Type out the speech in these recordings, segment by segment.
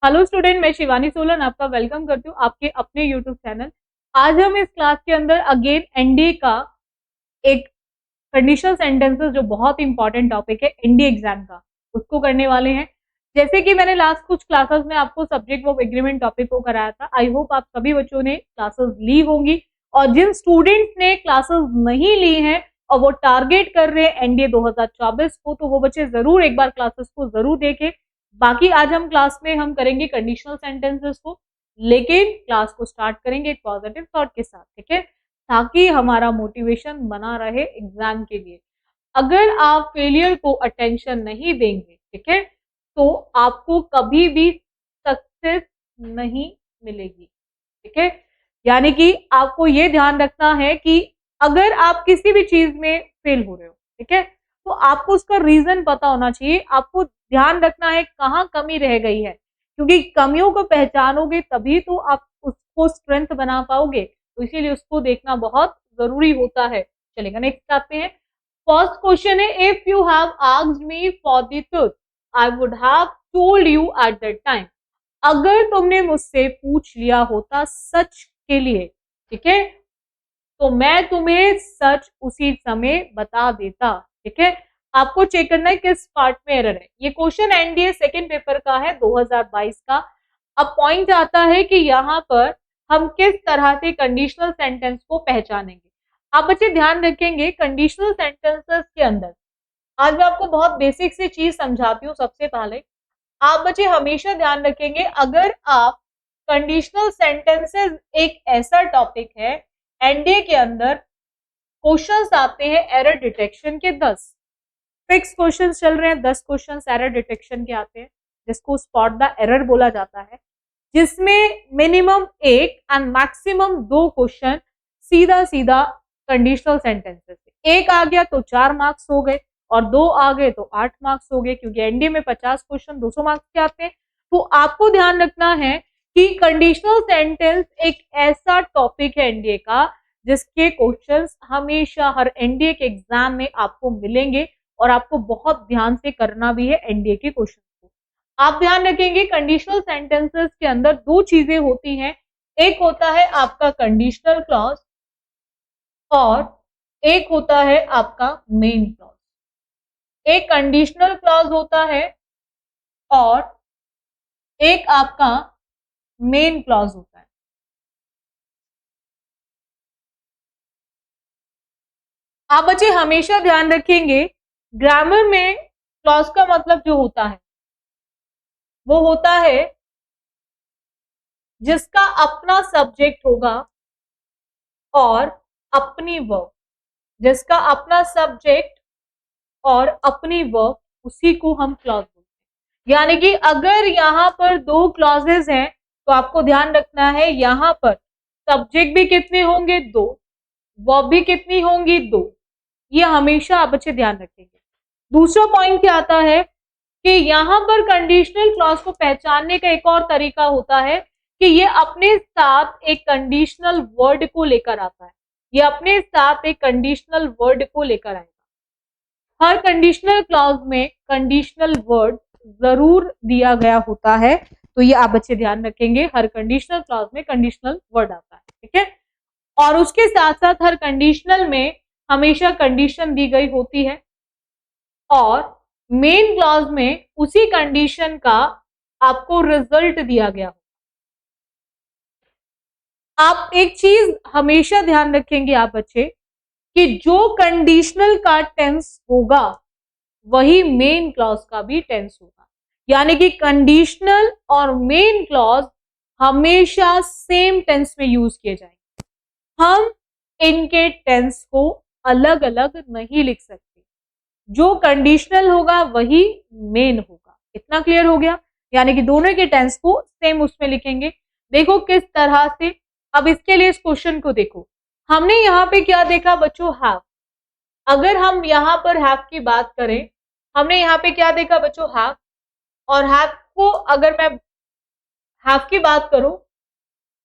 Hello student, मैं शिवानी सोलन आपका welcome करती हूँ आपके अपने यूट्यूब चैनल। आज हम इस क्लास के अंदर अगेन एनडीए का एक कंडीशनल सेंटेंसेस जो बहुत इंपॉर्टेंट टॉपिक है एनडीए एग्जाम का, उसको करने वाले हैं। जैसे कि मैंने लास्ट कुछ क्लासेस में आपको सब्जेक्ट ऑफ एग्रीमेंट टॉपिक को कराया था। आई होप आप सभी बच्चों ने क्लासेस ली होंगी, और जिन स्टूडेंट्स ने क्लासेस नहीं ली हैं और वो टारगेट कर रहे हैं एनडीए 2024 को, तो वो बच्चे जरूर एक बार क्लासेस को जरूर देखें। बाकी आज हम क्लास में हम करेंगे कंडीशनल सेंटेंसेस को, लेकिन क्लास को स्टार्ट करेंगे एक पॉजिटिव थॉट के साथ, ठीक है, ताकि हमारा मोटिवेशन बना रहे एग्जाम के लिए। अगर आप फेलियर को अटेंशन नहीं देंगे, ठीक है, तो आपको कभी भी सक्सेस नहीं मिलेगी, ठीक है। यानी कि आपको ये ध्यान रखना है कि अगर आप किसी भी चीज में फेल हो रहे हो, ठीक है, तो आपको उसका रीजन पता होना चाहिए। आपको ध्यान रखना है कहाँ कमी रह गई है, क्योंकि कमियों को पहचानोगे तभी तो आप उसको स्ट्रेंथ बना पाओगे। तो इसीलिए उसको देखना बहुत जरूरी होता है। चलेगा, नेक्स्ट आते हैं। फर्स्ट क्वेश्चन है, if you have asked me for the truth I would have told you at that time. अगर तुमने मुझसे पूछ लिया होता सच के लिए, ठीक है, तो मैं तुम्हें सच उसी समय बता देता, ठीक है। आपको चेक करना है किस पार्ट में एरर है। ये क्वेश्चन एनडीए सेकंड पेपर का है 2022 का। अब पॉइंट आता है कि यहाँ पर हम किस तरह से कंडीशनल सेंटेंस को पहचानेंगे। आप बच्चे ध्यान रखेंगे कंडीशनल सेंटेंसेस के अंदर, आज मैं आपको बहुत बेसिक सी चीज समझाती हूँ। सबसे पहले आप बच्चे हमेशा ध्यान रखेंगे, अगर आप कंडीशनल सेंटेंसेस एक ऐसा टॉपिक है एनडीए के अंदर, क्वेश्चंस आते हैं एरर डिटेक्शन के 10 फिक्स क्वेश्चंस चल रहे हैं, 10 क्वेश्चंस एरर डिटेक्शन के आते हैं, जिसको स्पॉट द एरर बोला जाता है, जिसमें मिनिमम 1 एंड मैक्सिमम 2 क्वेश्चन सीधा सीधा कंडीशनल सेंटेंसेस। एक आ गया तो 4 मार्क्स हो गए, और 2 आ गए तो 8 मार्क्स हो गए, क्योंकि एनडीए में 50 क्वेश्चन 200 मार्क्स के आते हैं। तो आपको ध्यान रखना है कि कंडीशनल सेंटेंस एक ऐसा टॉपिक है एनडीए का जिसके क्वेश्चंस हमेशा हर एनडीए के एग्जाम में आपको मिलेंगे, और आपको बहुत ध्यान से करना भी है एनडीए के क्वेश्चन को। आप ध्यान रखेंगे कंडीशनल सेंटेंसेस के अंदर 2 चीजें होती हैं। एक होता है आपका कंडीशनल क्लॉज, और एक होता है आपका मेन क्लॉज। एक कंडीशनल क्लॉज होता है और एक आपका मेन क्लॉज होता है। आप बच्चे हमेशा ध्यान रखेंगे, ग्रामर में क्लॉज का मतलब जो होता है वो होता है जिसका अपना सब्जेक्ट होगा और अपनी वर्ब, जिसका अपना सब्जेक्ट और अपनी वर्ब, उसी को हम क्लॉज बोलते हैं। यानी कि अगर यहाँ पर 2 क्लॉजेस हैं तो आपको ध्यान रखना है यहाँ पर सब्जेक्ट भी कितने होंगे 2, वर्ब भी कितनी होंगी 2। ये हमेशा आप बच्चे ध्यान रखेंगे। दूसरा पॉइंट क्या आता है कि यहाँ पर कंडीशनल क्लॉज को पहचानने का एक और तरीका होता है कि ये अपने साथ एक कंडीशनल वर्ड को लेकर आता है। ये अपने साथ एक कंडीशनल वर्ड को लेकर आएगा। हर कंडीशनल क्लॉज में कंडीशनल वर्ड जरूर दिया गया होता है, तो ये आप बच्चे ध्यान रखेंगे, हर कंडीशनल क्लॉज में कंडीशनल वर्ड आता है, ठीक है। और उसके साथ साथ हर कंडीशनल में हमेशा कंडीशन दी गई होती है, और मेन क्लॉज में उसी कंडीशन का आपको रिजल्ट दिया गया। आप एक चीज हमेशा ध्यान रखेंगे आप बच्चे, कि जो कंडीशनल का टेंस होगा वही मेन क्लॉज का भी टेंस होगा। यानी कि कंडीशनल और मेन क्लॉज हमेशा सेम टेंस में यूज किए जाएंगे। हम इनके टेंस को अलग अलग नहीं लिख सकते, जो कंडीशनल होगा वही मेन होगा। इतना क्लियर हो गया? यानी कि दोनों के टेंस को सेम उसमें लिखेंगे। देखो किस तरह से। अब इसके लिए इस क्वेश्चन को देखो, हमने यहाँ पे क्या देखा बच्चों, हैव। अगर हम यहाँ पर हैव की बात करें, हमने यहाँ पे क्या देखा बच्चों, हैव। और हैव को अगर मैं हैव की बात करूं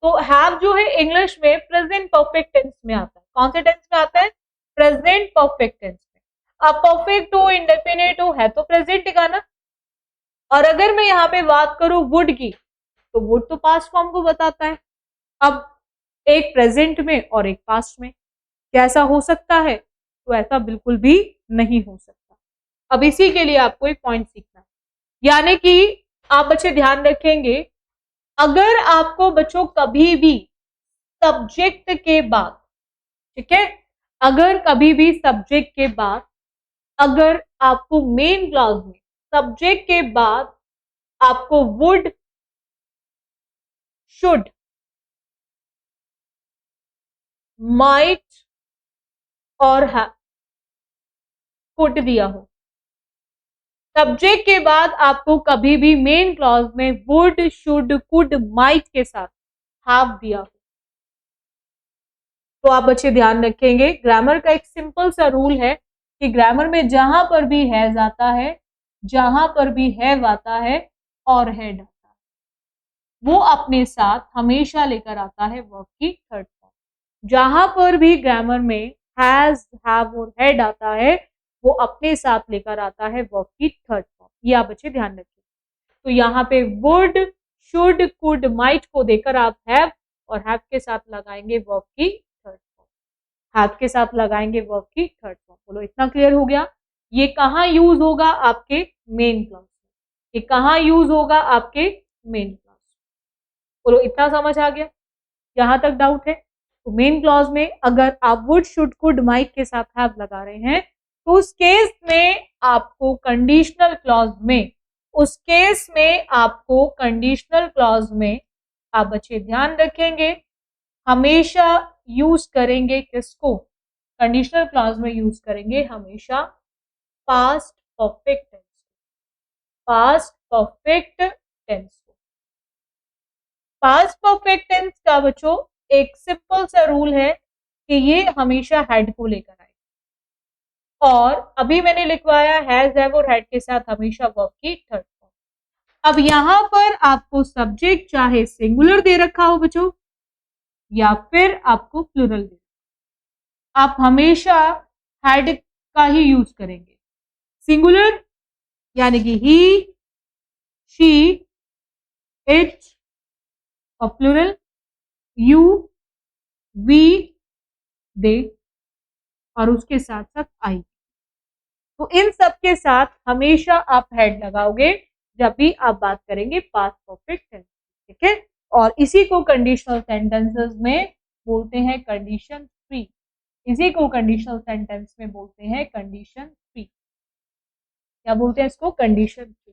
तो हैव जो है इंग्लिश में प्रेजेंट परफेक्ट टेंस में आता है। कौन से टेंस में आता है? प्रेजेंट परफेक्ट टेंस में। अब परफेक्ट हो, इंडेफिनिट हो, है तो प्रेजेंट का ना। और अगर मैं यहाँ पे बात करूं वुड की, तो वुड तो पास्ट फॉर्म को बताता है। अब एक प्रेजेंट में और एक पास्ट में, क्या ऐसा हो सकता है? तो ऐसा बिल्कुल भी नहीं हो सकता। अब इसी के लिए आपको एक पॉइंट सीखना है, यानी कि आप बच्चे ध्यान रखेंगे, अगर आपको बच्चों कभी भी सब्जेक्ट के बाद, ठीक है, अगर कभी भी सब्जेक्ट के बाद, अगर आपको मेन क्लॉज में सब्जेक्ट के बाद आपको वुड, शुड, माइट और कुड दिया हो, सब्जेक्ट के बाद आपको कभी भी मेन क्लॉज में वुड, शुड, कुड, माइट के साथ हैव दिया हो, तो आप बच्चे ध्यान रखेंगे, ग्रामर का एक सिंपल सा रूल है कि ग्रामर में जहां पर भी हैज आता है, जहां पर भी हैव आता है और हेड आता है, वो अपने साथ हमेशा लेकर आता है वर्ब की थर्ड फॉर्म। जहां पर भी ग्रामर में हैज, हैव और हेड आता है, वो अपने साथ लेकर आता है वर्ब की थर्ड फॉर्म। ये आप बच्चे ध्यान रखिए। तो यहाँ पे वुड, शुड, कुड, माइट को देकर आप हैव और हैव के साथ लगाएंगे वर्ब की थर्ड फॉर्म। हैव के साथ लगाएंगे वर्ब की थर्ड फॉर्म। बोलो इतना क्लियर हो गया? ये कहाँ यूज होगा? आपके मेन क्लॉज में। ये कहाँ यूज होगा? आपके मेन क्लॉज। बोलो इतना समझ आ गया? यहां तक डाउट है? तो मेन क्लॉज में अगर आप वुड, शुड, कुड, माइट के साथ हैव लगा रहे हैं, तो उस केस में आपको कंडीशनल क्लॉज में, उस केस में आपको कंडीशनल क्लॉज में आप बच्चे ध्यान रखेंगे, हमेशा यूज करेंगे किसको? कंडीशनल क्लॉज में यूज करेंगे हमेशा past perfect tense, past perfect tense. Past perfect tense का बच्चों एक सिंपल सा रूल है कि ये हमेशा हेड को लेकर आए, और अभी मैंने लिखवाया हैज, हैव और हेड के साथ हमेशा वर्ब की थर्ड फॉर्म। अब यहां पर आपको सब्जेक्ट चाहे सिंगुलर दे रखा हो बच्चों या फिर आपको प्लूरल दे, आप हमेशा हेड का ही यूज करेंगे। सिंगुलर यानी कि ही, शी, इट, और प्लूरल यू, वी, दे, और उसके साथ साथ आई। तो इन सब के साथ हमेशा आप हेड लगाओगे जब भी आप बात करेंगे पास्ट परफेक्ट टेंस, ठीक है? और इसी को कंडीशनल सेंटेंसेस में बोलते हैं कंडीशन फ्री। इसी को कंडीशनल सेंटेंस में बोलते हैं कंडीशन फ्री। क्या बोलते हैं इसको? Condition free.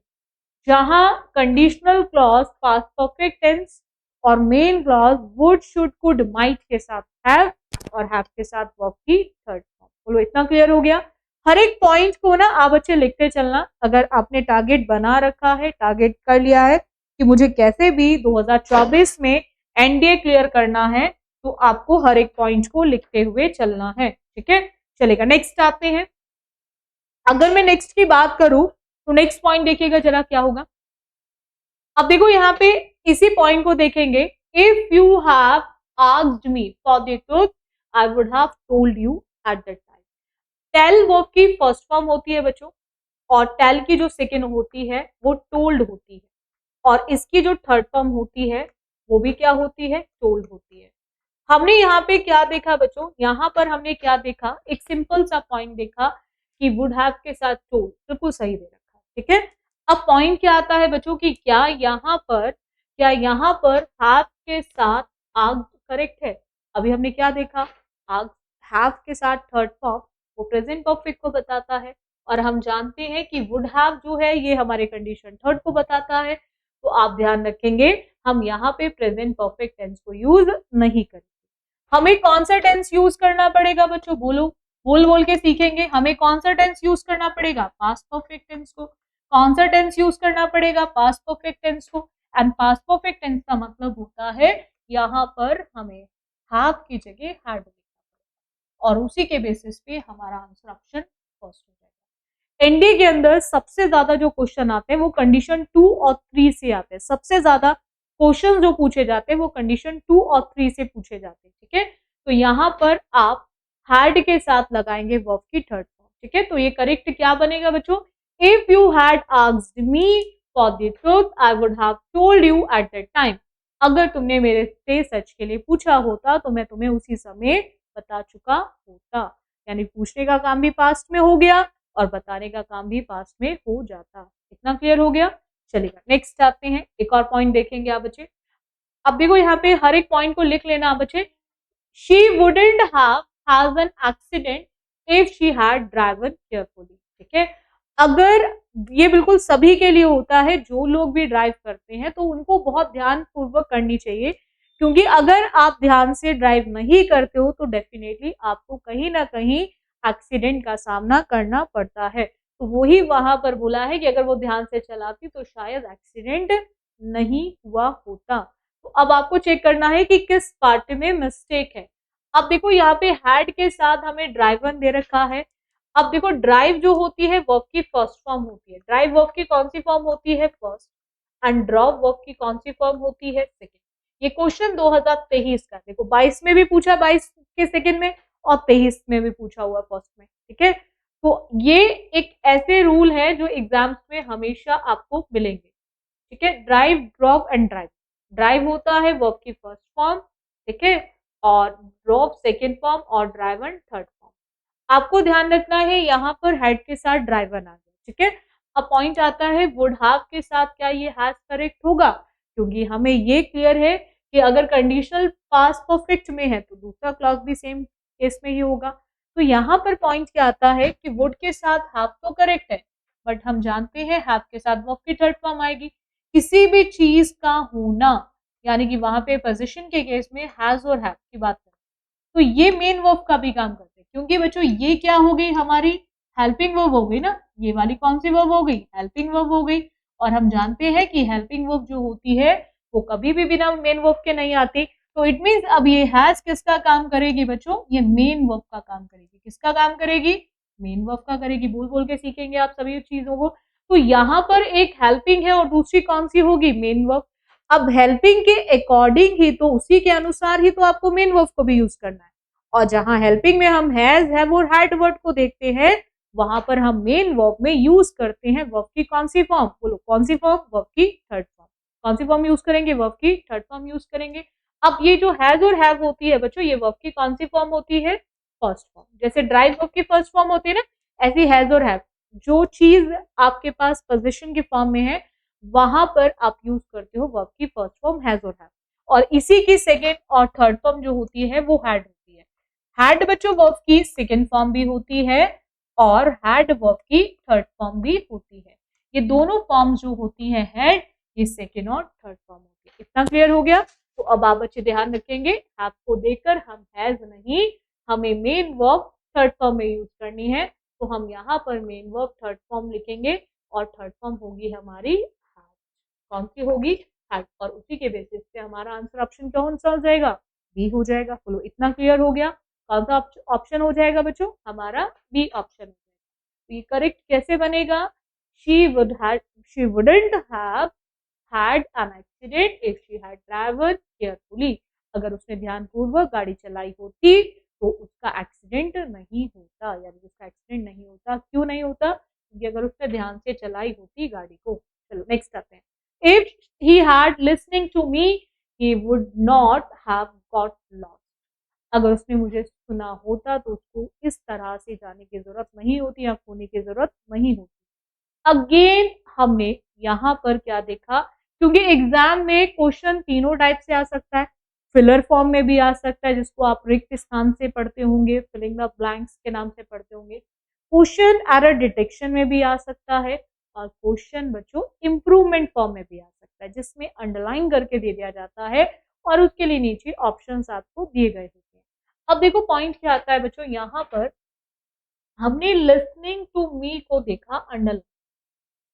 जहां conditional clause past perfect tense और main clause would, should, could, might के साथ हैव और हैव के साथ वर्ब की थर्ड फॉर्म। बोलो इतना क्लियर हो गया? हर एक पॉइंट को ना आप बच्चे लिखते चलना। अगर आपने टारगेट बना रखा है, टारगेट कर लिया है कि मुझे कैसे भी 2024 में एनडीए क्लियर करना है, तो आपको हर एक पॉइंट को लिखते हुए चलना है, ठीक है? चलेगा, नेक्स्ट आते हैं। अगर मैं नेक्स्ट की बात करूं तो नेक्स्ट पॉइंट देखिएगा जरा क्या होगा। अब देखो यहाँ पे इसी पॉइंट को देखेंगे, if you have asked me for the truth I would have told you at that time. Tell verb की फर्स्ट फॉर्म होती है बच्चों, और टेल की जो सेकेंड होती है वो टोल्ड होती है, और इसकी जो थर्ड फॉर्म होती है वो भी क्या होती है? टोल्ड होती है। हमने यहाँ पे क्या देखा बच्चों? यहाँ पर हमने क्या देखा? एक सिंपल सा पॉइंट देखा कि वुड हैव के साथ टोल्ड, बिल्कुल सही दे रखा, ठीक है? अब पॉइंट क्या आता है बच्चों की क्या यहाँ पर हैव के साथ आग करेक्ट है? अभी हमने क्या देखा? आग, हैव के साथ थर्ड फॉर्म वो प्रेजेंट परफेक्ट को बताता है, और हम जानते हैं कि वुड हैव जो है ये हमारे कंडीशन थर्ड को बताता है। तो आप ध्यान रखेंगे हम यहाँ पे प्रेजेंट परफेक्ट टेंस को यूज नहीं करेंगे। हमें कौन सा टेंस यूज करना पड़ेगा बच्चों? बोलो, बोल बोल के सीखेंगे। हमें कौन सा टेंस यूज करना पड़ेगा? पास्ट परफेक्ट टेंस को। कौन सा टेंस यूज करना पड़ेगा? पास्ट परफेक्ट टेंस को। एंड पास्ट परफेक्ट टेंस का मतलब होता है यहाँ पर हमें हैव की जगह हैड लिखना पड़ेगा, और उसी के बेसिस पे हमारा आंसर ऑप्शन फर्स्ट हो जाएगा। एनडीए के अंदर सबसे ज्यादा जो क्वेश्चन आते हैं वो कंडीशन 2 और 3 से आते हैं। सबसे ज्यादा क्वेश्चन जो पूछे जाते हैं वो कंडीशन 2 और 3 से पूछे जाते हैं, ठीक है? तो यहाँ पर आप हैड के साथ लगाएंगे वर्ब की थर्ड फॉर्म, ठीक है? तो ये करेक्ट क्या बनेगा बच्चों? If you had asked me for the truth I would have told you at that time. अगर तुमने मेरे से सच के लिए पूछा होता तो मैं तुम्हें उसी समय बता चुका होता। यानी पूछने का काम भी पास्ट में हो गया और बताने का काम भी पास्ट में हो जाता। इतना क्लियर हो गया? चलिएगा नेक्स्ट आते हैं, एक और पॉइंट देखेंगे आप बच्चे। अब देखो यहाँ पे हर एक पॉइंट को लिख लेना आप बच्चे। She wouldn't have an accident if she had driven carefully. ठीक है, अगर ये बिल्कुल सभी के लिए होता है, जो लोग भी ड्राइव करते हैं तो उनको बहुत ध्यान पूर्वक करनी चाहिए, क्योंकि अगर आप ध्यान से ड्राइव नहीं करते हो तो डेफिनेटली आपको कहीं ना कहीं एक्सीडेंट का सामना करना पड़ता है। तो वही वहां पर बोला है कि अगर वो ध्यान से चलाती तो शायद एक्सीडेंट नहीं हुआ होता। तो अब आपको चेक करना है कि किस पार्ट में मिस्टेक है। अब देखो यहाँ पे हैड के साथ हमें ड्राइवन दे रखा है। अब देखो ड्राइव जो होती है वर्ब की फर्स्ट फॉर्म होती है। ड्राइव वर्ब की कौन सी फॉर्म होती है? फर्स्ट। एंड ड्रॉप वर्ब की कौन सी फॉर्म होती है? सेकंड। ये क्वेश्चन 2023 का, देखो 22 में भी पूछा, 22 के सेकंड में, और 23 में भी पूछा हुआ फर्स्ट में। ठीक है, तो ये एक ऐसे रूल है जो एग्जाम्स में हमेशा आपको मिलेंगे। ठीक है, drive, drop and drive. Drive होता है वर्ब की फर्स्ट फॉर्म, ठीक है, और ड्रॉप सेकेंड फॉर्म, और ड्राइवन थर्ड फॉर्म। आपको ध्यान रखना है यहाँ पर हेड के साथ ड्राइवन आ गया। ठीक है, अब पॉइंट आता है वुड हैव के साथ, क्या ये हैज करेक्ट होगा? क्योंकि हमें ये क्लियर है कि अगर कंडीशनल पास्ट परफेक्ट में है तो दूसरा क्लॉज भी सेम केस में ही होगा। तो यहाँ पर पॉइंट क्या आता है कि वुड के साथ हैव तो करेक्ट है, बट हम जानते हैं हैव के साथ वर्ब की थर्ड फॉर्म आएगी। किसी भी चीज का होना, यानी कि वहां पे पोजीशन के केस में हैज और हैव की बात करें तो ये मेन वर्ब का भी काम करते हैं, क्योंकि बच्चों ये क्या हो गई? हमारी हेल्पिंग वर्ब हो गई ना। ये वाली कौन सी वर्ब हो गई? हेल्पिंग वर्ब हो गई। और हम जानते हैं कि हेल्पिंग वर्ब जो होती है वो कभी भी बिना मेन वर्ब के नहीं आती। तो इट मीन्स अब ये हैज किसका काम करेगी बच्चों? ये मेन वर्ब का काम करेगी। किसका काम करेगी? मेन वर्ब का करेगी। बोल बोल के सीखेंगे आप सभी चीजों को। तो यहाँ पर एक हेल्पिंग है और दूसरी कौन सी होगी? Main verb. अब हेल्पिंग के अकॉर्डिंग ही, तो उसी के अनुसार ही तो आपको मेन वर्ब को भी यूज करना है। और जहां हेल्पिंग में हम हैज, हैव और हैड वर्ड को देखते हैं, वहां पर हम मेन वर्ब में यूज करते हैं वर्ब की कौन सी फॉर्म? बोलो कौन सी फॉर्म? वर्ब की थर्ड फॉर्म। कौन सी फॉर्म यूज करेंगे? वर्ब की थर्ड फॉर्म यूज करेंगे। अब ये जो हैज और हैव होती है बच्चों, ये वर्ब की कौन सी फॉर्म होती है? First form. जैसे ड्राइव वर्ब की फर्स्ट फॉर्म होती है ना, ऐसी हैज और हैव, जो चीज आपके पास पोजीशन की फॉर्म में है वहां पर आप यूज करते हो वर्ब की फर्स्ट फॉर्म हैज और हैव। और इसी की सेकेंड और थर्ड फॉर्म जो होती है वो हैड होती है। हैड बच्चों वर्ब की सेकेंड फॉर्म भी होती है और हैड वर्ब की थर्ड फॉर्म भी होती है। ये दोनों फॉर्म जो होती है हैड, ये सेकेंड और थर्ड फॉर्म होती है। इतना क्लियर हो गया? तो अब आप बच्चे ध्यान रखेंगे, हैव को देखकर हम हैज नहीं, हमें मेन वर्ब थर्ड फॉर्म में यूज करनी है। तो हम यहाँ पर मेन वर्ब थर्ड फॉर्म लिखेंगे और थर्ड फॉर्म होगी हमारी हैड। कौन सी होगी? हैड। और उसी के बेसिस पे हमारा आंसर ऑप्शन कौन सा हो जाएगा? बी हो जाएगा। बोलो इतना क्लियर हो गया? कौन सा ऑप्शन हो जाएगा बच्चों? हमारा बी ऑप्शन हो जाएगा। ये करेक्ट कैसे बनेगा? She wouldn't have had an accident if she had traveled carefully। अगर उसने ध्यानपूर्वक गाड़ी चलाई होती तो उसका एक्सीडेंट नहीं होता, यानी उसका एक्सीडेंट नहीं होता। क्यों नहीं होता? क्योंकि अगर उसने ध्यान से चलाई होती गाड़ी को। चलो नेक्स्ट आते हैं। If he had listening to me he would not have got lost. अगर उसने मुझे सुना होता तो उसको इस तरह से जाने की जरूरत नहीं होती या खोने की जरूरत नहीं होती। अगेन हमने यहाँ पर क्या देखा? क्योंकि एग्जाम में क्वेश्चन तीनों टाइप से आ सकता है। फिलर फॉर्म में भी आ सकता है, जिसको आप रिक्त स्थान से पढ़ते होंगे, फिलिंग द ब्लैंक्स के नाम से पढ़ते होंगे। क्वेश्चन एरर डिटेक्शन में भी आ सकता है, और क्वेश्चन बच्चों इंप्रूवमेंट फॉर्म में भी आ सकता है, जिसमें अंडरलाइन करके दे दिया जाता है और उसके लिए नीचे ऑप्शंस आपको दिए गए होते हैं। अब देखो पॉइंट क्या आता है बच्चों, यहाँ पर हमने लिसनिंग टू मी को देखा अंडरलाइन।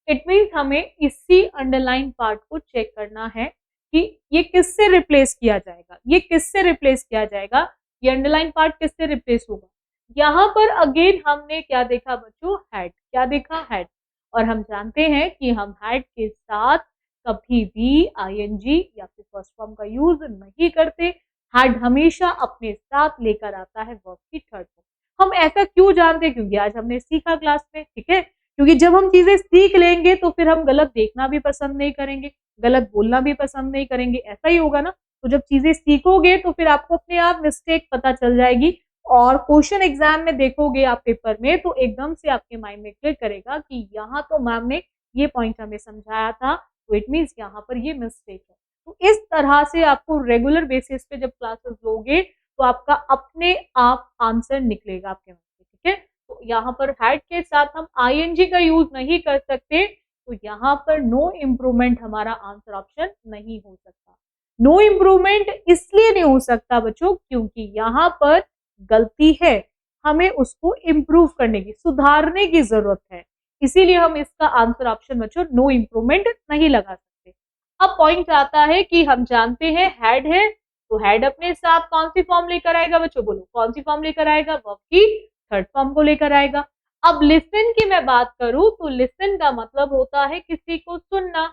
इट मीन्स हमें इसी अंडरलाइन पार्ट को चेक करना है कि ये किससे रिप्लेस किया जाएगा। ये किससे रिप्लेस किया जाएगा? ये अंडरलाइन पार्ट किससे रिप्लेस होगा? यहाँ पर अगेन हमने क्या देखा बच्चों? हैड। क्या देखा? हैड। और हम जानते हैं कि हम हैड के साथ कभी भी आईएनजी या फिर फर्स्ट फॉर्म का यूज नहीं करते। हैड हमेशा अपने साथ लेकर आता है वर्ब की थर्ड फॉर्म। हम ऐसा क्यों जानते हैं? क्योंकि आज हमने सीखा क्लास में। ठीक है, क्योंकि जब हम चीजें सीख लेंगे तो फिर हम गलत देखना भी पसंद नहीं करेंगे, गलत बोलना भी पसंद नहीं करेंगे, ऐसा ही होगा ना। तो जब चीजें सीखोगे तो फिर आपको अपने आप मिस्टेक पता चल जाएगी, और क्वेश्चन एग्जाम में देखोगे आप पेपर में तो एकदम से आपके माइंड में क्लिक करेगा कि यहाँ तो मैम ने ये पॉइंट हमें समझाया था, तो इट मीन्स यहाँ पर ये मिस्टेक है। तो इस तरह से आपको रेगुलर बेसिस पे जब क्लासेस लोगे तो आपका अपने आप आंसर निकलेगा आपके मन से, ठीक है। तो यहाँ पर हैड के साथ हम आईएनजी का यूज नहीं कर सकते, तो यहाँ पर नो इम्प्रूवमेंट हमारा आंसर ऑप्शन नहीं हो सकता। नो इम्प्रूवमेंट इसलिए नहीं हो सकता बच्चों क्योंकि यहाँ पर गलती है, हमें उसको इम्प्रूव करने की, सुधारने की जरूरत है, इसीलिए हम इसका आंसर ऑप्शन बच्चों नो इम्प्रूवमेंट नहीं लगा सकते। अब पॉइंट आता है कि हम जानते हैं हैड है, तो हैड अपने साथ कौन सी फॉर्म लेकर आएगा बच्चों, बोलो कौन सी फॉर्म लेकर आएगा, वर्ब की थर्ड फॉर्म को लेकर आएगा। अब लिसन की मैं बात करूं तो लिसन का मतलब होता है किसी को सुनना,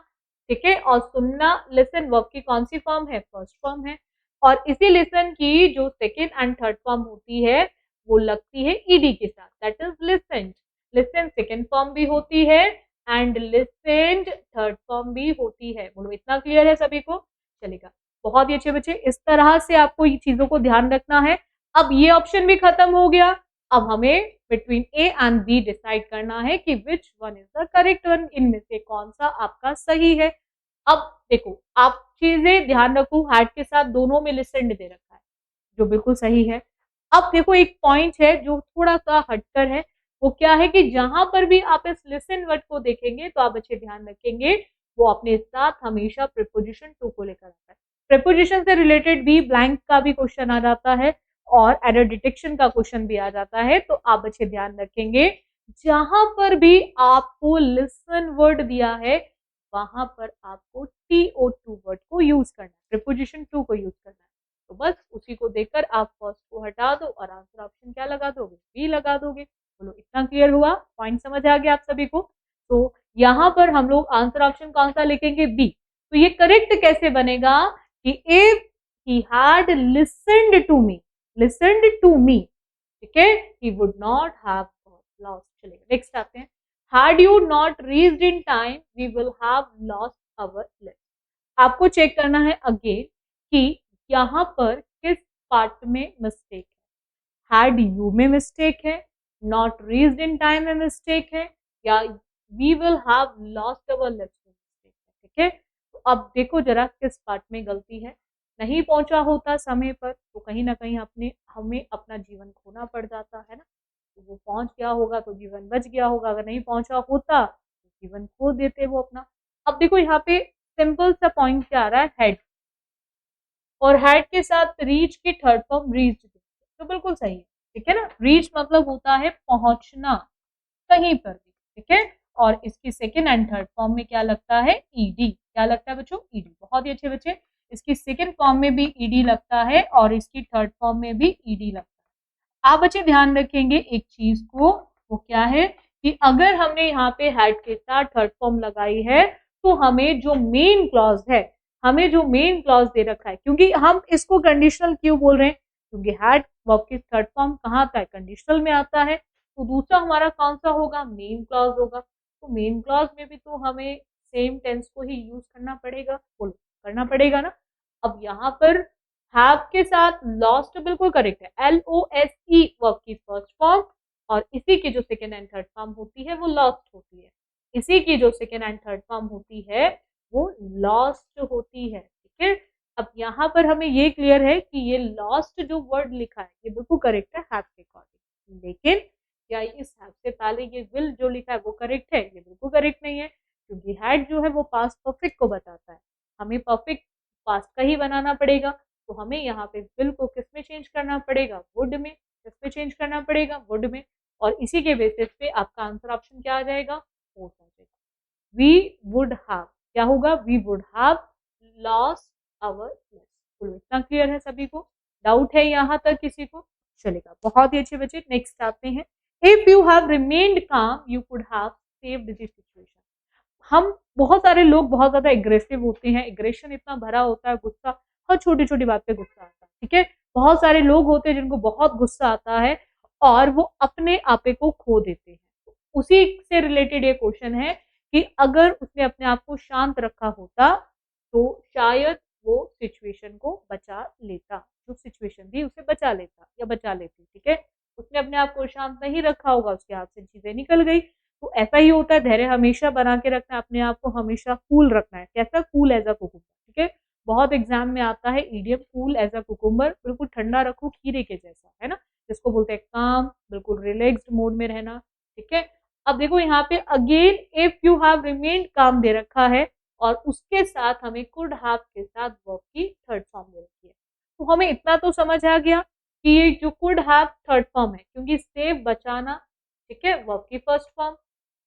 ठीक है, और सुनना लिसन वर्ब की कौन सी फॉर्म है, फर्स्ट फॉर्म है। और इसी लिसन की जो सेकेंड एंड थर्ड फॉर्म होती है वो लगती है ईडी के साथ, that is listened. Listen second form भी होती है एंड लिसन्ड थर्ड फॉर्म भी होती है। बोलो इतना क्लियर है सभी को, चलेगा। बहुत ही अच्छे बच्चे, इस तरह से आपको ये चीजों को ध्यान रखना है। अब ये ऑप्शन भी खत्म हो गया, अब हमें between A and be decide करना है कि which one is the correct one, इनमें से कौन सा आपका सही है। अब देखो आप चीजें ध्यान रखो, हैड के साथ दोनों में लिसन्ड दे रखा है जो बिल्कुल सही है। अब देखो एक पॉइंट है जो थोड़ा सा हटकर है, वो क्या है कि जहां पर भी आप इस लिसन वर्ड को देखेंगे तो आप अच्छे ध्यान रखेंगे वो अपने साथ हमेशा प्रीपोजिशन टू को लेकर आता है। प्रीपोजिशन से रिलेटेड भी ब्लैंक का भी क्वेश्चन आ जाता है और एरर डिटेक्शन का क्वेश्चन भी आ जाता है, तो आप अच्छे ध्यान रखेंगे जहां पर भी आपको लिसन वर्ड दिया है वहां पर आपको TO2 वर्ड को यूज करना है, प्रीपोजिशन टू को यूज करना है। तो बस उसी को देखकर आप फर्स्ट को हटा दो और आंसर ऑप्शन क्या लगा दोगे, बी लगा दोगे। बोलो इतना क्लियर हुआ, पॉइंट समझ आ गया आप सभी को। तो यहाँ पर हम लोग आंसर ऑप्शन कौन सा लिखेंगे, बी। तो ये करेक्ट कैसे बनेगा कि if he had listened to me, listened to me, ठीक है, he would not have lost. चलेगा नेक्स्ट आते हैं, had you not reached in time we will have lost our lesson। आपको चेक करना है अगेन कि यहाँ पर किस पार्ट में मिस्टेक है, had you में मिस्टेक है, not reached in time में मिस्टेक है, या we will have lost our lesson mistake है, ठीक है। तो अब देखो जरा किस पार्ट में गलती है, नहीं पहुंचा होता समय पर तो कहीं ना कहीं हमें अपना जीवन खोना पड़ जाता है ना, तो वो पहुंच गया होगा तो जीवन बच गया होगा, अगर नहीं पहुंचा होता तो जीवन खो देते वो अपना। अब देखो यहाँ पे सिंपल सा पॉइंट क्या आ रहा है, हेड, और हेड के साथ रीच की थर्ड फॉर्म रीच, तो बिल्कुल सही है, ठीक है ना। रीच मतलब होता है पहुंचना कहीं पर भी, ठीक है, और इसकी सेकेंड एंड थर्ड फॉर्म में क्या लगता है, ईडी। क्या लगता है बच्चों, ईडी। बहुत ही अच्छे बच्चे, इसकी सेकेंड फॉर्म में भी ईडी लगता है और इसकी थर्ड फॉर्म में भी ईडी लगता है। आप बच्चे ध्यान रखेंगे एक चीज को, वो क्या है कि अगर हमने यहाँ पे हैड के साथ थर्ड फॉर्म लगाई है तो हमें जो मेन क्लॉज है, हमें जो मेन क्लॉज दे रखा है, क्योंकि हम इसको कंडीशनल क्यों बोल रहे हैं, क्योंकि हैड वर्ब की थर्ड फॉर्म कहाँ आता है, कंडीशनल में आता है, तो दूसरा हमारा कौन सा होगा, मेन क्लॉज होगा। तो मेन क्लॉज में भी तो हमें सेम टेंस को ही यूज करना पड़ेगा, बोलो करना पड़ेगा ना। अब यहाँ पर हैव के साथ लॉस्ट बिल्कुल करेक्ट है, LOSE वर्ब की फर्स्ट फॉर्म, और इसी की जो सेकेंड एंड थर्ड फॉर्म होती है वो लॉस्ट होती है, इसी की जो सेकेंड एंड थर्ड फॉर्म होती है वो लॉस्ट होती है, ठीक है। अब यहाँ पर हमें ये क्लियर है कि ये लॉस्ट जो वर्ड लिखा है ये बिल्कुल करेक्ट है हैव के अकॉर्डिंग, लेकिन क्या इस हैव से पहले ये विल जो लिखा है वो करेक्ट है, ये बिल्कुल करेक्ट नहीं है, क्योंकि हैड जो है वो पास्ट परफेक्ट को बताता है, हमें परफेक्ट पास्ट का ही बनाना पड़ेगा। तो हमें यहाँ पे विल को किस में चेंज करना पड़ेगा, वुड में। किस में चेंज करना पड़ेगा, वुड में, और इसी के बेसिस पे आपका आंसर ऑप्शन क्या आ जाएगा, फोर्थ आ जाएगा, वी वुड हैव। क्या होगा, we would have lost our lesson. इतना क्लियर है सभी को, डाउट है यहाँ तक किसी को, चलेगा। बहुत ही अच्छे बच्चे, नेक्स्ट आते हैं, इफ यू हैव रिमेन्ड काम you could have saved this situation. हम बहुत सारे लोग बहुत ज्यादा एग्रेसिव होते हैं, एग्रेशन इतना भरा होता है, गुस्सा, हर छोटी छोटी बात पे गुस्सा आता है, ठीक है। बहुत सारे लोग होते हैं जिनको बहुत गुस्सा आता है और वो अपने आपे को खो देते हैं। उसी से रिलेटेड ये क्वेश्चन है कि अगर उसने अपने आप को शांत रखा होता तो शायद वो सिचुएशन को बचा लेता, जो सिचुएशन थी उसे बचा लेता या बचा लेती, ठीक है। उसने अपने आप को शांत नहीं रखा होगा, उसके हाथ से चीजें निकल गई। तो ऐसा ही होता है, धैर्य हमेशा बना के रखना है, अपने आप को हमेशा कूल रखना है। कैसा? कूल एज अ कुकुम्बर, ठीक है। बहुत एग्जाम में आता है idiom, cool as a cucumber, बिल्कुल ठंडा रखो खीरे के जैसा, है ना, जिसको बोलते हैं काम, बिल्कुल रिलैक्स्ड मोड में रहना, ठीक है। अब देखो यहाँ पे again if you have remained काम दे रखा है और उसके साथ हमें कुड हैव के साथ वर्ब की थर्ड फॉर्म दे रखी है। तो हमें इतना तो समझ आ गया कि ये जो कुड हैव थर्ड फॉर्म है, क्योंकि सेव बचाना, ठीक है, वर्ब की फर्स्ट फॉर्म,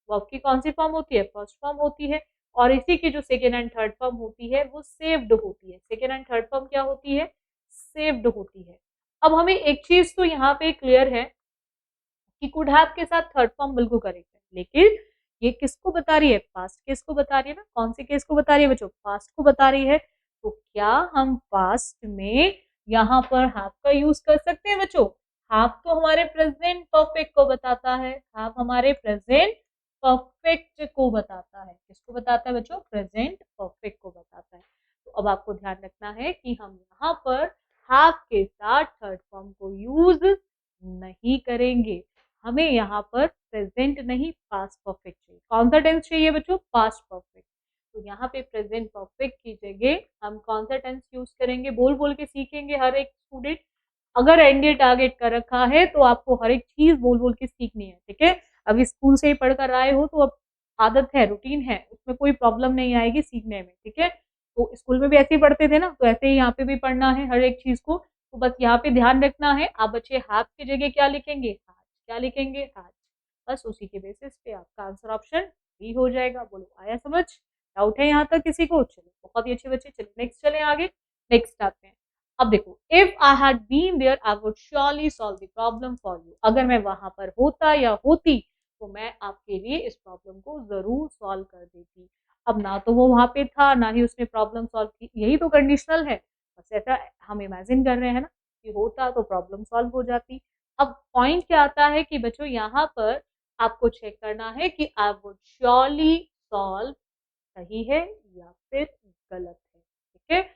वर्ब की कौन सी फॉर्म होती है? फर्स्ट फॉर्म होती है। और इसी की जो सेकेंड एंड थर्ड फॉर्म होती है वो सेव्ड होती है। सेकेंड एंड थर्ड फॉर्म क्या होती है? सेव्ड होती है। अब हमें एक चीज तो यहाँ पे क्लियर है कि कुड हैव के साथ थर्ड फॉर्म बिल्कुल करेक्ट है, लेकिन ये किसको बता रही है? पास्ट केस को बता रही है ना। कौन से केस को बता रही है बच्चों? पास्ट को बता रही है। तो क्या हम पास्ट में यहाँ पर हैव का यूज कर सकते हैं बच्चों? हैव तो हमारे प्रेजेंट परफेक्ट को बताता है, हैव हमारे प्रेजेंट परफेक्ट को बताता है। किसको बताता है बच्चों? प्रेजेंट परफेक्ट को बताता है। तो अब आपको ध्यान रखना है कि हम यहाँ पर हैव के साथ थर्ड फॉर्म को यूज नहीं करेंगे। हमें यहाँ पर प्रेजेंट नहीं पास्ट परफेक्ट चाहिए। कौन सा टेंस चाहिए बच्चों? Past perfect. तो यहाँ पे प्रेजेंट परफेक्ट की जगह हम कौन सा टेंस यूज करेंगे? बोल बोल के सीखेंगे हर एक स्टूडेंट। अगर एनडीए टारगेट कर रखा है तो आपको हर एक चीज बोल बोल के सीखनी है, ठीक है। अभी स्कूल से ही पढ़कर आए हो तो अब आदत है, रूटीन है, उसमें कोई प्रॉब्लम नहीं आएगी सीखने में, ठीक है। तो स्कूल में भी ऐसे ही पढ़ते थे ना, तो ऐसे ही यहाँ पे भी पढ़ना है हर एक चीज को। तो बस यहाँ पे ध्यान रखना है, आप बच्चे हैव की जगह क्या लिखेंगे? क्या लिखेंगे? हैज। बस उसी के बेसिस पे आपका आंसर ऑप्शन बी हो जाएगा। बोलो आया समझ? डाउट है यहाँ तक किसी को? चलो बहुत ही अच्छे बच्चे, चलो नेक्स्ट चले आगे। नेक्स्ट आते हैं। अब देखो, if I had been there I would surely solve the problem for you. अगर मैं वहां पर होता या होती तो मैं आपके लिए इस प्रॉब्लम को जरूर सॉल्व कर देती। अब ना तो वो वहां पे था, ना ही उसने प्रॉब्लम सॉल्व की, यही तो कंडीशनल है। बस ऐसा हम इमेजिन कर रहे हैं ना कि होता तो प्रॉब्लम सॉल्व हो जाती। अब पॉइंट क्या आता है कि बच्चों यहाँ पर आपको चेक करना है कि आई वुड श्योरली सॉल्व सही है या फिर गलत है, ठीक है।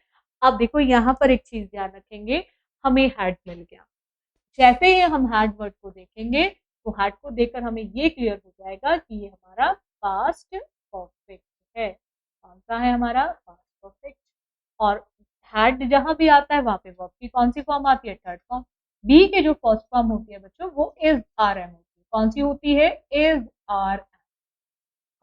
अब देखो यहाँ पर एक चीज ध्यान रखेंगे, हमें हैड मिल गया। जैसे ही हम हैड वर्ड को देखेंगे तो हैड को देखकर हमें ये क्लियर हो जाएगा कि ये हमारा पास्ट परफेक्ट है। कौन सा है हमारा? Past perfect. और हैड जहां भी आता है वहां पे वर्ब की कौन सी फॉर्म आती है? Third form. बी के जो फर्स्ट फॉर्म होती है बच्चों वो इज आर एम होती है। कौन सी होती है? Is are.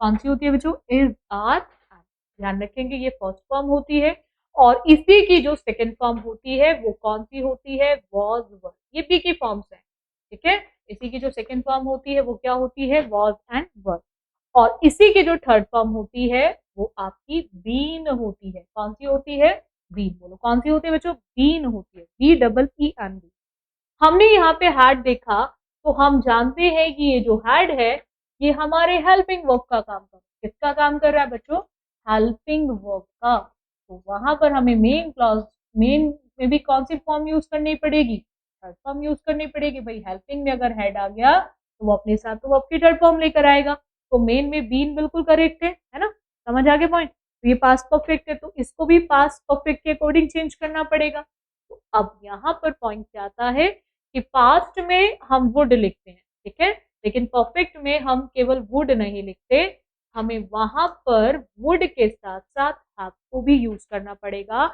कौन सी होती है बच्चों? Is are. ध्यान रखेंगे ये फर्स्ट फॉर्म होती है। और इसी की जो सेकंड फॉर्म होती है वो कौन सी होती है? Was were. ये बी की फॉर्म्स है, ठीक है। इसी की जो सेकंड फॉर्म होती है वो क्या होती है? वॉज एंड वर। और इसी की जो थर्ड फॉर्म होती है वो आपकी बीन होती है। कौन सी होती है? बीन। बोलो कौन सी होती है बच्चों? बीन होती है। B double E N B. हमने यहाँ पे हैड देखा तो हम जानते हैं कि ये जो हैड है ये हमारे हेल्पिंग वर्ब का काम कर रहा है। किसका काम कर रहा है बच्चों? हेल्पिंग वर्ब का। तो वहां पर हमें मेन क्लॉज, मेन में भी कौन सी फॉर्म यूज करनी पड़ेगी? थर्ड फॉर्म यूज करनी पड़ेगी। भाई हेल्पिंग में अगर हेड आ गया तो वो अपने साथ तो वर्ब की थर्ड फॉर्म लेकर आएगा। तो मेन में बीन बिल्कुल करेक्ट है ना। समझ आ गया पॉइंट? तो ये पास्ट परफेक्ट है तो इसको भी पास्ट परफेक्ट के अकॉर्डिंग चेंज करना पड़ेगा। तो अब यहाँ पर पॉइंट क्या आता है कि पास्ट में हम वुड लिखते हैं, ठीक है, लेकिन परफेक्ट में हम केवल वुड नहीं लिखते, हमें वहां पर वुड के साथ साथ हैव को भी यूज करना पड़ेगा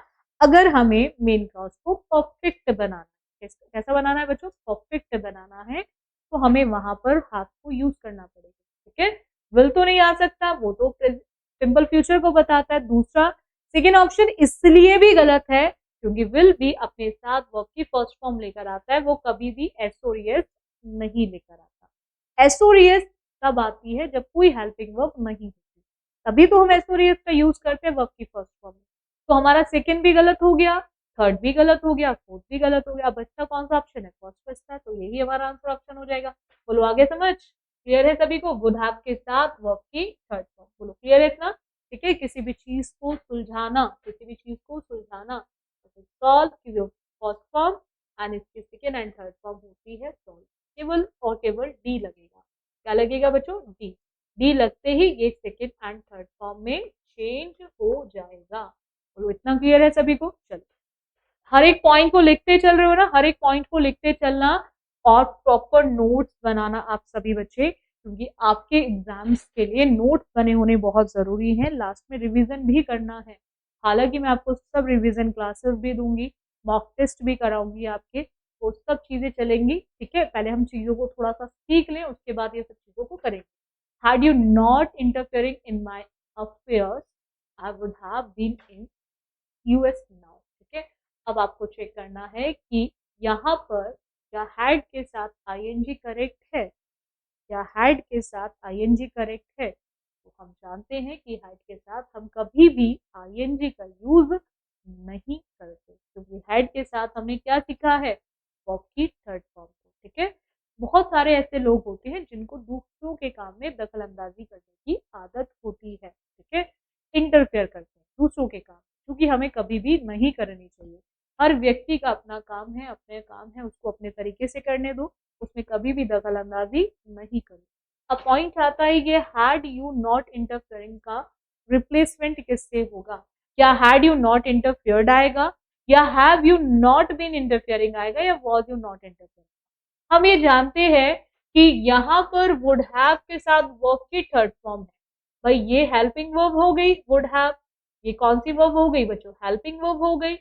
अगर हमें मेन क्लॉज को परफेक्ट बनाना है। कैसा बनाना है बच्चों? परफेक्ट बनाना है तो हमें वहां पर हैव को यूज करना पड़ेगा, ठीक है। विल तो नहीं आ सकता, वो तो सिंपल फ्यूचर को बताता है। दूसरा सेकेंड ऑप्शन इसलिए भी गलत है क्योंकि विल भी अपने साथ वर्ब की फर्स्ट फॉर्म लेकर आता है, वो कभी भी एसओरियस नहीं लेकर आता। एसओरियस तब आती है जब कोई हेल्पिंग वर्ब नहीं होती, तभी तो हम एसओरियस का यूज करते हैं वर्ब की फर्स्ट फॉर्म में। तो हमारा सेकंड भी गलत हो गया, थर्ड भी गलत हो गया, फोर्थ भी गलत हो गया। अब बच्चा कौन सा ऑप्शन है? फर्स्ट बचता है, तो यही हमारा आंसर ऑप्शन हो जाएगा। बोलो आगे समझ क्लियर है सभी को? वुड हैव के साथ वर्ब की थर्ड फॉर्म। बोलो क्लियर है इतना? ठीक है। किसी भी चीज को सुलझाना, किसी भी चीज को सुलझाना, सॉल्व की जो फर्स्ट फॉर्म एंड इसकी सेकेंड एंड थर्ड फॉर्म होती है सॉल्व। केवल और केवल डी लगेगा। क्या लगेगा बच्चों? डी। डी लगते ही ये सेकेंड एंड थर्ड फॉर्म में चेंज हो जाएगा। बोलो इतना क्लियर है सभी को? चलो हर एक पॉइंट को लिखते चल रहे हो ना, हर एक पॉइंट को लिखते चलना और प्रॉपर नोट्स बनाना आप सभी बच्चे, क्योंकि आपके एग्जाम्स के लिए नोट्स बने होने बहुत जरूरी है। लास्ट में रिवीजन भी करना है। हालांकि मैं आपको सब रिवीजन क्लासेस भी दूंगी, मॉक टेस्ट भी कराऊंगी आपके, वो सब चीजें चलेंगी। ठीक है, पहले हम चीजों को थोड़ा सा सीख लें, उसके बाद ये सब चीजों को करेंगे। Had you not interfering in my affairs, I would have been in US now। ठीक है, अब आपको चेक करना है कि यहाँ पर क्या हैड के साथ आईएनजी करेक्ट है, या हैड के साथ आईएनजी करेक्ट है। तो हम जानते हैं कि हैड के साथ हम कभी भी आईएनजी का यूज नहीं करते, क्योंकि हैड के साथ हमने क्या सीखा है? वर्ब की थर्ड फॉर्म को। ठीक है, बहुत सारे ऐसे लोग होते हैं जिनको दूसरों के काम में दखल अंदाजी करने की आदत होती है। ठीक है, इंटरफेयर करते हैं दूसरों के काम, क्योंकि हमें कभी भी नहीं करनी चाहिए। हर व्यक्ति का अपना काम है, अपने काम है, उसको अपने तरीके से करने दो, उसमें कभी भी दखल अंदाजी नहीं करो। अब पॉइंट आता है ये हैड यू नॉट इंटरफेयरिंग का रिप्लेसमेंट किससे होगा? क्या हैड यू नॉट इंटरफेयर्ड आएगा, या have you not been interfering आएगा, या वॉज यू नॉट इंटरफेयरिंग? हम ये जानते हैं कि यहाँ पर वुड हैव के साथ वर्ब की थर्ड फॉर्म है। भाई ये हेल्पिंग वर्ब हो गई वुड हैव, ये कौन सी वर्ब हो गई बच्चों? हेल्पिंग वर्ब हो गई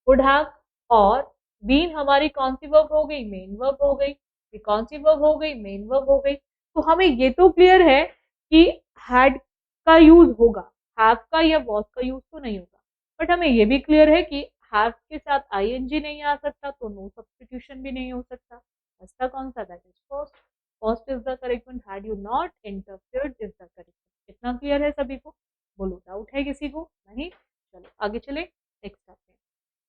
वुड हैव। और बीन हमारी कौन सी वर्ब हो गई? मेन वर्ब हो गई। ये कौन सी वर्ब हो गई? मेन वर्ब हो गई। तो हमें ये तो क्लियर है कि हैड का यूज होगा, हैव का या वॉज का यूज तो नहीं होगा। बट हमें ये भी क्लियर है कि हैव के साथ आईएनजी नहीं आ सकता, तो नो सब्स्टिट्यूशन भी नहीं हो सकता। ऐसा कौन सा? That is first. First is the correct one, had you not interfered is the correct one. इतना क्लियर है सभी को? बोलो डाउट है किसी को? नहीं? चलो आगे चले, नेक्स्ट आते हैं।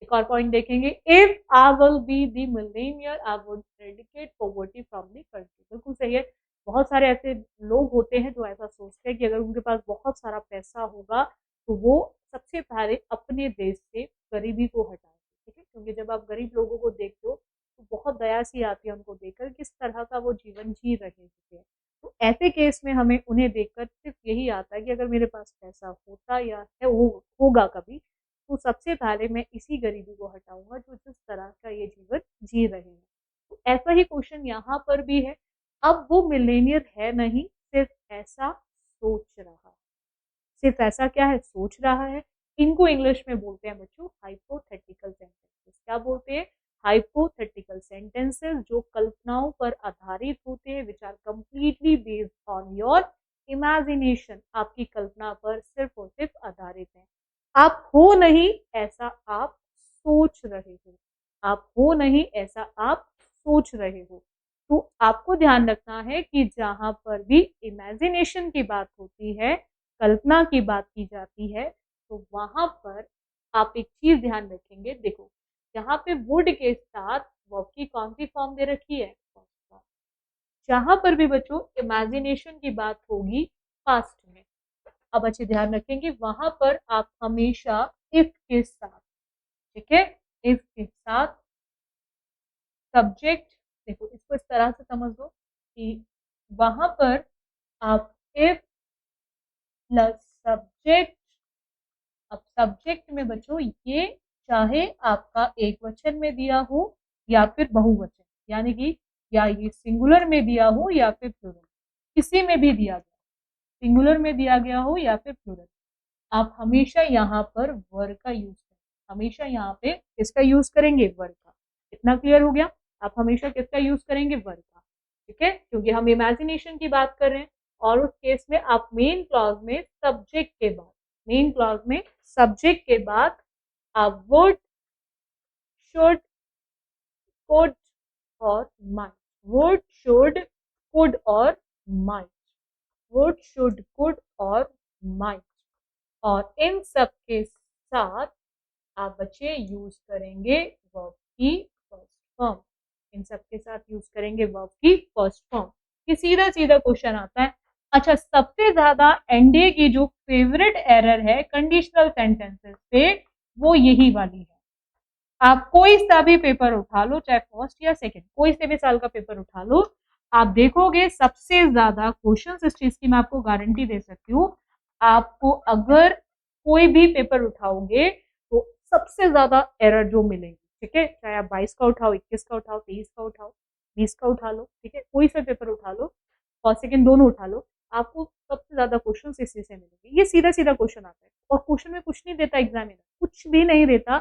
एक और पॉइंट देखेंगे, if I will be the Millionaire I would adequate poverty from the country. बिल्कुल सही है। बहुत सारे ऐसे लोग होते हैं जो ऐसा सोचते हैं कि अगर उनके पास बहुत सारा पैसा होगा तो वो सबसे पहले अपने देश से गरीबी को हटाएंगे। ठीक है, क्योंकि जब आप गरीब लोगों को देखते हो तो बहुत दया सी आती है उनको देखकर, किस तरह का वो जीवन जी रहे होते हैं। तो ऐसे केस में हमें उन्हें देखकर सिर्फ यही आता है कि अगर मेरे पास पैसा होता या है होगा कभी, तो सबसे पहले मैं इसी गरीबी को हटाऊंगा जो जिस तरह का ये जीवन जी रहे हैं। तो ऐसा ही क्वेश्चन यहाँ पर भी है। अब वो मिलेनियर है नहीं, सिर्फ ऐसा सोच रहा है। सिर्फ ऐसा क्या है? सोच रहा है। इनको इंग्लिश में बोलते हैं बच्चों हाइपोथेटिकल सेंटेंसेस। क्या बोलते हैं? हाइपोथेटिकल सेंटेंसेस, जो कल्पनाओं पर आधारित होते हैं, which are completely based on your imagination. आपकी कल्पना पर सिर्फ और सिर्फ आधारित है। आप हो नहीं ऐसा आप सोच रहे हो, आप हो नहीं ऐसा आप सोच रहे हो। तो आपको ध्यान रखना है कि जहां पर भी इमेजिनेशन की बात होती है, कल्पना की बात की जाती है, तो वहां पर आप एक चीज ध्यान रखेंगे। देखो यहाँ पे वुड के साथ वर्ब की कौन सी फॉर्म दे रखी है? जहां पर भी बच्चों इमेजिनेशन की बात होगी पास्ट में, अब अच्छे ध्यान रखेंगे वहां पर आप हमेशा इफ के साथ, ठीक है, इफ के साथ सब्जेक्ट, देखो इसको इस तरह से समझ लो कि वहां पर आप इफ प्लस सब्जेक्ट। अब सब्जेक्ट में बच्चों ये चाहे आपका एक वचन में दिया हो या फिर बहुवचन, यानी कि या ये सिंगुलर में दिया हो या फिर प्लूरल, किसी में भी दिया गया, सिंगुलर में दिया गया हो या फिर प्लूरल, आप हमेशा यहाँ पर वर का यूज करें। हमेशा यहाँ पे किसका यूज करेंगे? वर का। इतना क्लियर हो गया? आप हमेशा किसका यूज करेंगे? वर का। ठीक है, क्योंकि हम इमेजिनेशन की बात कर रहे हैं, और उस केस में आप मेन क्लॉज में सब्जेक्ट के बाद, मेन क्लॉज में सब्जेक्ट के बाद आप वुड, शुड, कुड और माइट, वुड, शुड, कुड और माइट, वुड, शुड, कुड और माइट, और इन सब के साथ आप बच्चे यूज करेंगे वर्ब की फर्स्ट फॉर्म। इन सब के साथ यूज करेंगे वर्ब की फर्स्ट फॉर्म। ये सीधा सीधा क्वेश्चन आता है। अच्छा, सबसे ज्यादा एनडीए की जो फेवरेट एरर है कंडीशनल सेंटेंसेस पे, वो यही वाली है। आप कोई सा भी पेपर उठा लो, चाहे फर्स्ट या सेकंड, कोई से भी साल का पेपर उठा लो, आप देखोगे सबसे ज्यादा क्वेश्चंस, इस चीज की मैं आपको गारंटी दे सकती हूँ, आपको अगर कोई भी पेपर उठाओगे तो सबसे ज्यादा एरर जो मिलेगी, ठीक है, चाहे आप 22 का उठाओ, 21 का उठाओ, 23 का उठाओ, 20 का उठा लो, ठीक है, कोई सा पेपर उठा लो, फर्स्ट सेकंड दोनों उठा लो, आपको सबसे ज्यादा क्वेश्चन इसी से मिलेंगे। ये सीधा सीधा क्वेश्चन आता है और क्वेश्चन में कुछ नहीं देता एग्जामिनर, कुछ भी नहीं देता,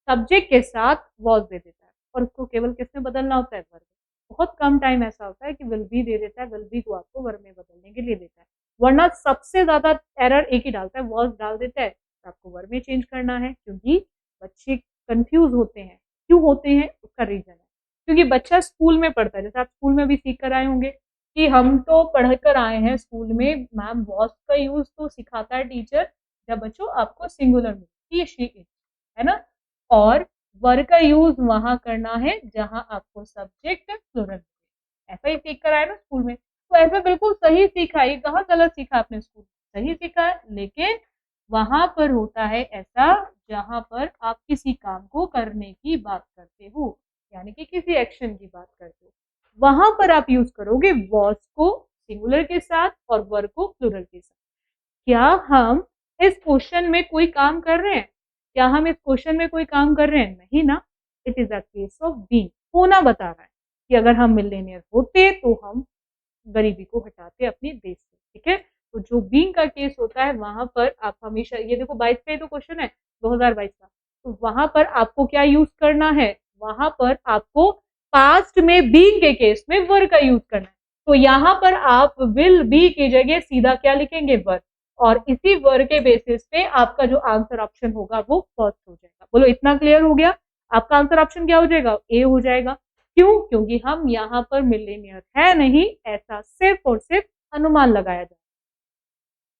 सब्जेक्ट के साथ वॉज दे देता है और उसको केवल किसमें बदलना होता है, वर्ग। बहुत कम टाइम ऐसा होता है कि विल बी दे देता है, विल बी को आपको वर्ग में बदलने के लिए देता है, वरना सबसे ज्यादा एरर एक ही डालता है, वॉज डाल देता है, तो आपको वर्ग में चेंज करना है, क्योंकि बच्चे कंफ्यूज होते हैं। क्यों होते हैं, उसका रीजन है क्योंकि बच्चा स्कूल में पढ़ता है, जैसे आप स्कूल में भी सीख कर आए होंगे कि हम तो पढ़ कर आए हैं स्कूल में, मैम वॉज का यूज तो सिखाता है टीचर जब बच्चों आपको सिंगुलर में ही शी इज, है ना, और वर का यूज वहां करना है जहां आपको सब्जेक्ट प्लूरल, ऐसा ही सीख कर आए ना स्कूल में, तो ऐसा बिल्कुल सही सीखा है, कहाँ गलत सीखा आपने, स्कूल सही सीखा है, लेकिन वहां पर होता है ऐसा जहां पर आप किसी काम को करने की बात करते हो, यानी कि किसी एक्शन की बात करते हो, वहां पर आप यूज करोगे वॉज को सिंगुलर के साथ और वर्ब को प्लूरल के साथ। क्या हम इस क्वेश्चन में कोई काम कर रहे हैं, क्या हम इस क्वेश्चन में कोई काम कर रहे हैं, नहीं ना, it is a case of being, होना बता रहा है कि अगर हम मिलेनियर होते तो हम गरीबी को हटाते अपने देश से, ठीक है, तो जो बीइंग का केस होता है वहां पर आप हमेशा, ये देखो 22 का ही तो क्वेश्चन है, 2022 का, तो वहां पर आपको क्या यूज करना है, वहां पर आपको पास्ट में बीइंग के केस में वर का यूज करना है, तो यहाँ पर आप विल बी की जगह सीधा क्या लिखेंगे, वर, और इसी वर के बेसिस पे आपका जो आंसर ऑप्शन होगा वो फर्स्ट हो जाएगा। बोलो इतना क्लियर हो गया, आपका आंसर ऑप्शन क्या हो जाएगा, ए हो जाएगा। क्यों, क्योंकि हम यहाँ पर मिलेनियर है नहीं, ऐसा सिर्फ और सिर्फ अनुमान लगाया जाए,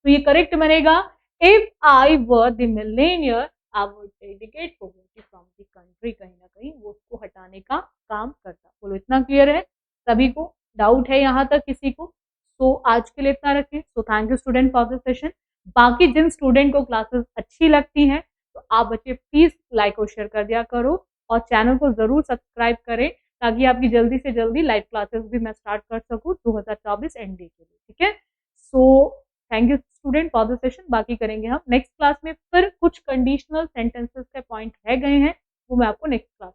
तो ये करेक्ट बनेगा, if I were the Millionaire I would dedicate poverty from the country, कहीं ना कहीं वो उसको हटाने का काम करता। बोलो इतना क्लियर है, सभी को डाउट है यहाँ तक किसी को, तो आज के लिए इतना रखें। So thank you student for this session. बाकी जिन स्टूडेंट को क्लासेस अच्छी लगती हैं तो आप बच्चे प्लीज लाइक और शेयर कर दिया करो और चैनल को जरूर सब्सक्राइब करें ताकि आपकी जल्दी से जल्दी लाइव क्लासेस भी मैं स्टार्ट कर सकूं 2024 एनडी के लिए, ठीक है। So thank you student for the session. बाकी करेंगे हम नेक्स्ट क्लास में, फिर कुछ कंडीशनल सेंटेंसेस के पॉइंट रह गए हैं वो मैं आपको नेक्स्ट क्लास